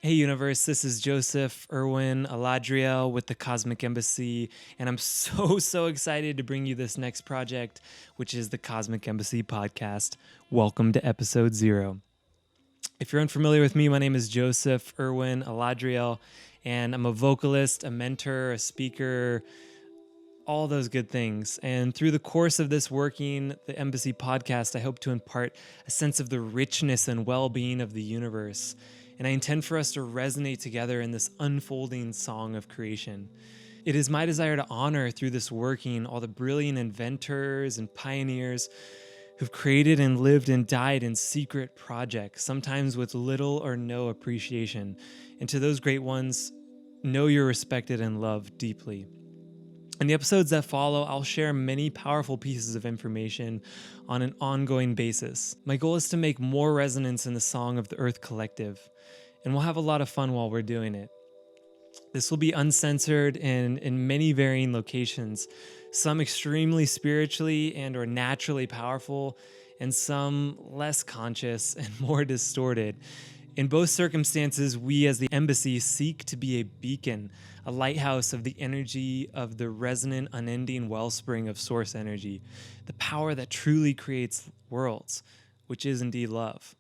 Hey universe, this is Joseph Irwin Aladriel with the Cosmic Embassy, and I'm so excited to bring you this next project, which is the Cosmic Embassy podcast. Welcome to episode 0. If you're unfamiliar with me, my name is Joseph Irwin Aladriel, and I'm a vocalist, a mentor, a speaker, all those good things. And through the course of this working the Embassy podcast, I hope to impart a sense of the richness and well-being of the universe. And I intend for us to resonate together in this unfolding song of creation. It is my desire to honor through this working all the brilliant inventors and pioneers who've created and lived and died in secret projects, sometimes with little or no appreciation. And to those great ones, know you're respected and loved deeply. In the episodes that follow, I'll share many powerful pieces of information on an ongoing basis. My goal is to make more resonance in the song of the Earth Collective, and we'll have a lot of fun while we're doing it. This will be uncensored and in many varying locations, some extremely spiritually and or naturally powerful, and some less conscious and more distorted. In both circumstances, we as the embassy seek to be a beacon, a lighthouse of the energy of the resonant, unending wellspring of source energy, the power that truly creates worlds, which is indeed love.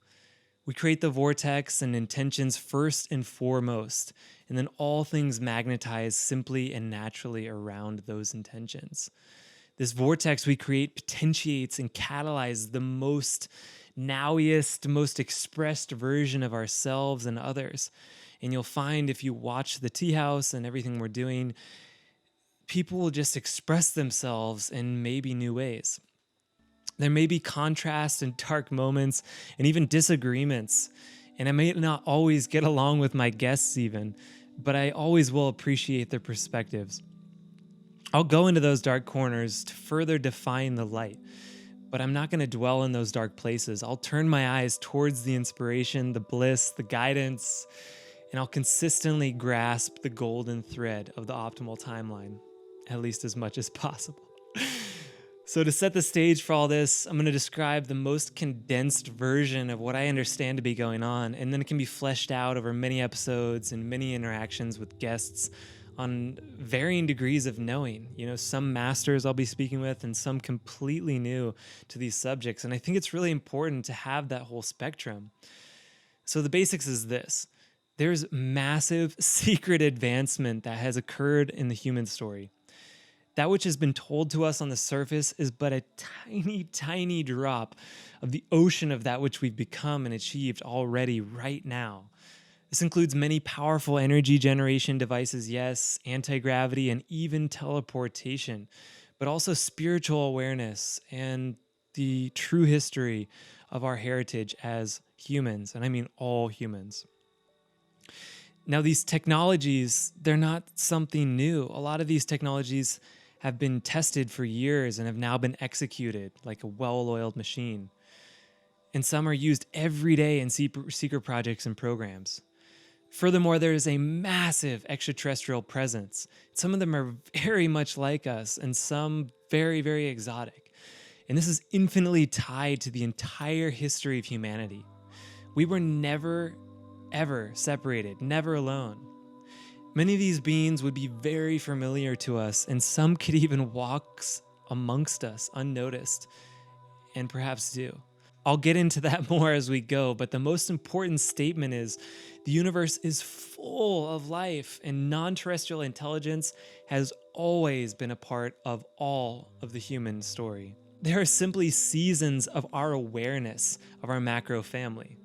We create the vortex and intentions first and foremost, and then all things magnetize simply and naturally around those intentions. This vortex we create potentiates and catalyzes the most nowiest, most expressed version of ourselves and others. And you'll find if you watch the tea house and everything we're doing, people will just express themselves in maybe new ways. There may be contrast and dark moments and even disagreements. And I may not always get along with my guests even, but I always will appreciate their perspectives. I'll go into those dark corners to further define the light, but I'm not going to dwell in those dark places. I'll turn my eyes towards the inspiration, the bliss, the guidance, and I'll consistently grasp the golden thread of the optimal timeline, at least as much as possible. So to set the stage for all this, I'm going to describe the most condensed version of what I understand to be going on, and then it can be fleshed out over many episodes and many interactions with guests on varying degrees of knowing. Some masters I'll be speaking with and some completely new to these subjects. And I think it's really important to have that whole spectrum. So the basics is this. There's massive secret advancement that has occurred in the human story. That which has been told to us on the surface is but a tiny drop of the ocean of that which we've become and achieved already right now. This includes many powerful energy generation devices, yes, anti-gravity, and even teleportation, but also spiritual awareness and the true history of our heritage as humans, and I mean all humans. Now, these technologies, they're not something new. A lot of these technologies have been tested for years and have now been executed like a well-oiled machine. And some are used every day in secret projects and programs. Furthermore, there is a massive extraterrestrial presence. Some of them are very much like us, and some very exotic. And this is infinitely tied to the entire history of humanity. We were never, ever separated, never alone. Many of these beings would be very familiar to us, and some could even walk amongst us unnoticed, and perhaps do. I'll get into that more as we go, but the most important statement is the universe is full of life, and non-terrestrial intelligence has always been a part of all of the human story. There are simply seasons of our awareness of our macro family.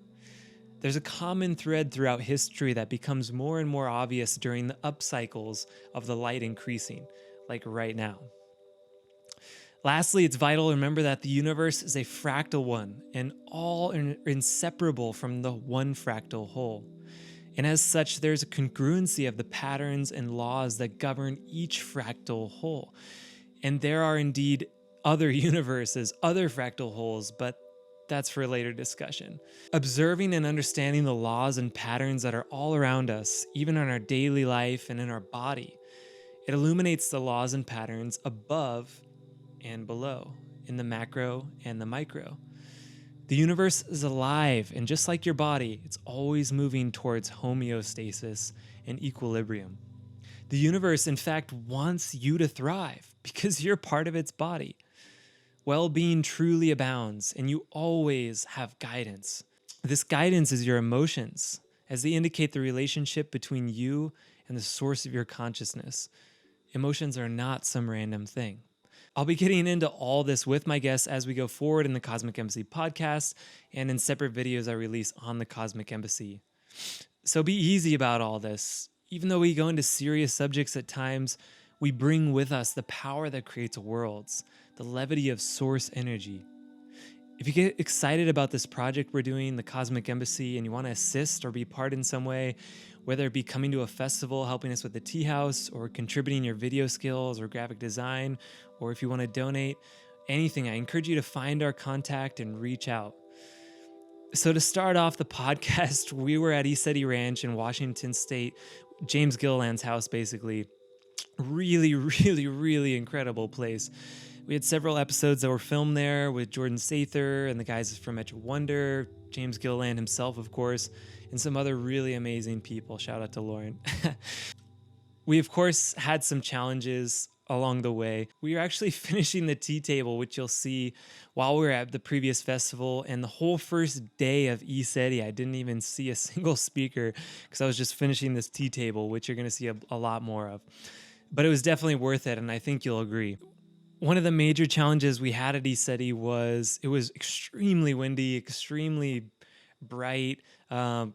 There's a common thread throughout history that becomes more and more obvious during the up cycles of the light increasing, like right now. Lastly, it's vital to remember that the universe is a fractal one and all inseparable from the one fractal whole. And as such, there's a congruency of the patterns and laws that govern each fractal whole. And there are indeed other universes, other fractal wholes, but that's for a later discussion. Observing and understanding the laws and patterns that are all around us, even in our daily life and in our body, it illuminates the laws and patterns above and below, in the macro and the micro. The The universe is alive, and just like your body, it's always moving towards homeostasis and equilibrium. The universe, in fact, wants you to thrive because you're part of its body. Well-being truly abounds, and you always have guidance. This guidance is your emotions, as they indicate the relationship between you and the source of your consciousness. Emotions are not some random thing. I'll be getting into all this with my guests as we go forward in the Cosmic Embassy podcast and in separate videos I release on the Cosmic Embassy. So be easy about all this. Even though we go into serious subjects at times, we bring with us the power that creates worlds, the levity of source energy. If you get excited about this project we're doing, the Cosmic Embassy, and you want to assist or be part in some way, whether it be coming to a festival, helping us with the tea house, or contributing your video skills or graphic design, or if you want to donate, anything, I encourage you to find our contact and reach out. So to start off the podcast, we were at ECETI Ranch in Washington State, James Gilliland's house, basically. Really, really, really incredible place. We had several episodes that were filmed there with Jordan Sather and the guys from Edge of Wonder, James Gilliland himself, of course, and some other really amazing people. Shout out to Lauren. We, of course, had some challenges along the way. We were actually finishing the tea table, which you'll see while we were at the previous festival, and the whole first day of ECETI, I didn't even see a single speaker because I was just finishing this tea table, which you're going to see a lot more of. But it was definitely worth it, and I think you'll agree. One of the major challenges we had at ECETI was it was extremely windy, extremely bright,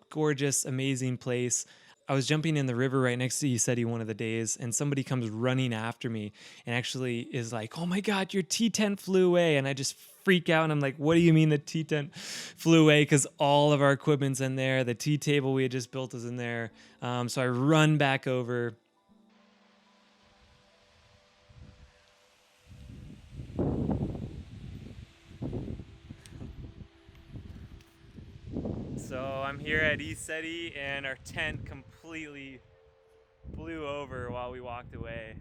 gorgeous, amazing place. I was jumping in the river right next to ECETI one of the days, and somebody comes running after me and actually is like, "Oh my God, your tea tent flew away." And I just freak out, and I'm like, "What do you mean the tea tent flew away?" Because all of our equipment's in there. The tea table we had just built is in there. So I run back over. So I'm here at ECETI, and our tent completely blew over while we walked away.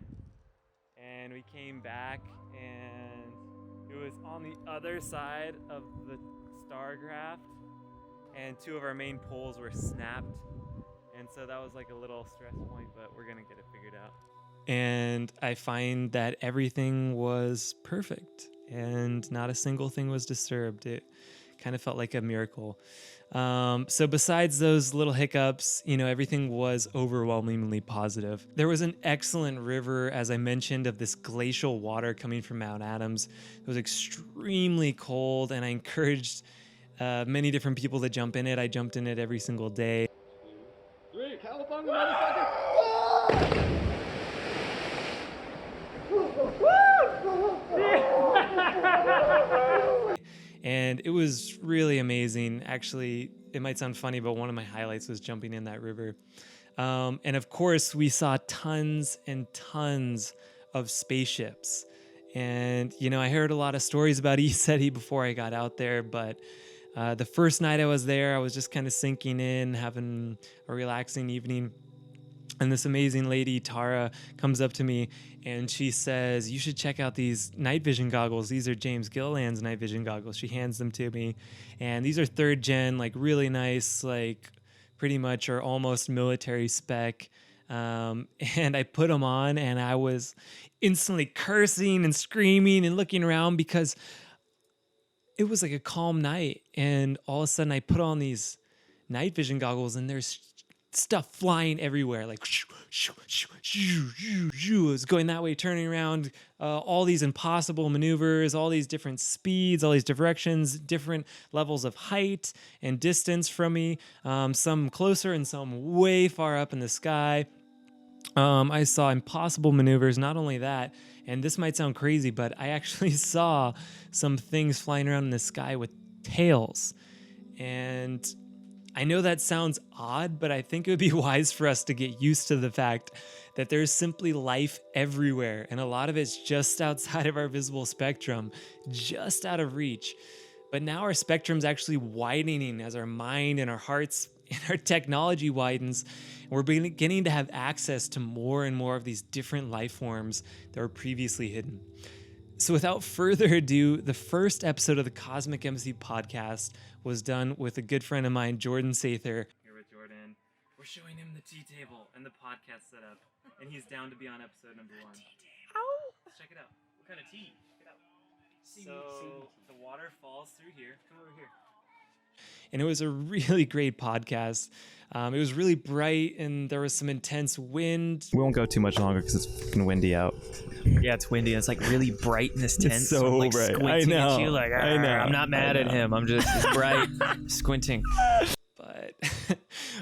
And we came back, and it was on the other side of the Starcraft, and two of our main poles were snapped. And so that was like a little stress point, but we're gonna get it figured out. And I find that everything was perfect, and not a single thing was disturbed. It kind of felt like a miracle. So besides those little hiccups, everything was overwhelmingly positive. There was an excellent river, as I mentioned, of this glacial water coming from Mount Adams. It was extremely cold, and I encouraged many different people to jump in it. I jumped in it every single day. 3, California, motherfucker! And it was really amazing. Actually, it might sound funny, but one of my highlights was jumping in that river. And of course, we saw tons and tons of spaceships. And, I heard a lot of stories about ECETI before I got out there, but the first night I was there, I was just kind of sinking in, having a relaxing evening. And this amazing lady, Tara, comes up to me and she says, "You should check out these night vision goggles. These are James Gilliland's night vision goggles." She hands them to me. And these are 3rd gen, like really nice, like pretty much or almost military spec. And I put them on, and I was instantly cursing and screaming and looking around because it was like a calm night. And all of a sudden I put on these night vision goggles, and there's stuff flying everywhere, like it was going that way, turning around, all these impossible maneuvers, all these different speeds, all these directions, different levels of height and distance from me, some closer and some way far up in the sky. I saw impossible maneuvers. Not only that, and this might sound crazy, but I actually saw some things flying around in the sky with tails. And I know that sounds odd, but I think it would be wise for us to get used to the fact that there's simply life everywhere, and a lot of it's just outside of our visible spectrum, just out of reach. But now our spectrum's actually widening as our mind and our hearts and our technology widens, and we're beginning to have access to more and more of these different life forms that were previously hidden. So without further ado, the first episode of the Cosmic Embassy podcast was done with a good friend of mine, Jordan Sather. Here with Jordan. We're showing him the tea table and the podcast setup, and he's down to be on episode number 1. Let's check it out. What kind of tea? Check it out. So the water falls through here. Come over here. And it was a really great podcast. It was really bright, and there was some intense wind. We won't go too much longer because it's fucking windy out. Yeah, it's windy. It's like really bright in this tent. It's so I'm like bright. squinting I know. at you like, I know. I'm not mad at him. I'm just bright squinting. But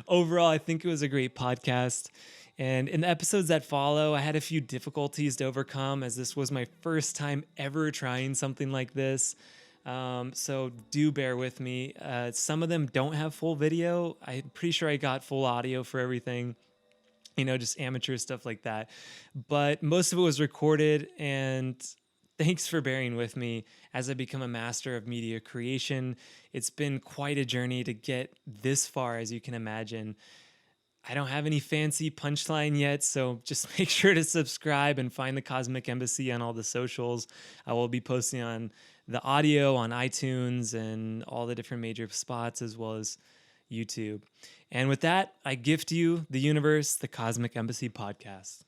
overall, I think it was a great podcast. And in the episodes that follow, I had a few difficulties to overcome, as this was my first time ever trying something like this. So do bear with me. Some of them don't have full video. I'm pretty sure I got full audio for everything, just amateur stuff like that. But most of it was recorded, and thanks for bearing with me as I become a master of media creation. It's been quite a journey to get this far, as you can imagine. I don't have any fancy punchline yet, so just make sure to subscribe and find the Cosmic Embassy on all the socials. I will be posting on the audio on iTunes and all the different major spots, as well as YouTube. And with that, I gift you the universe, the Cosmic Embassy podcast.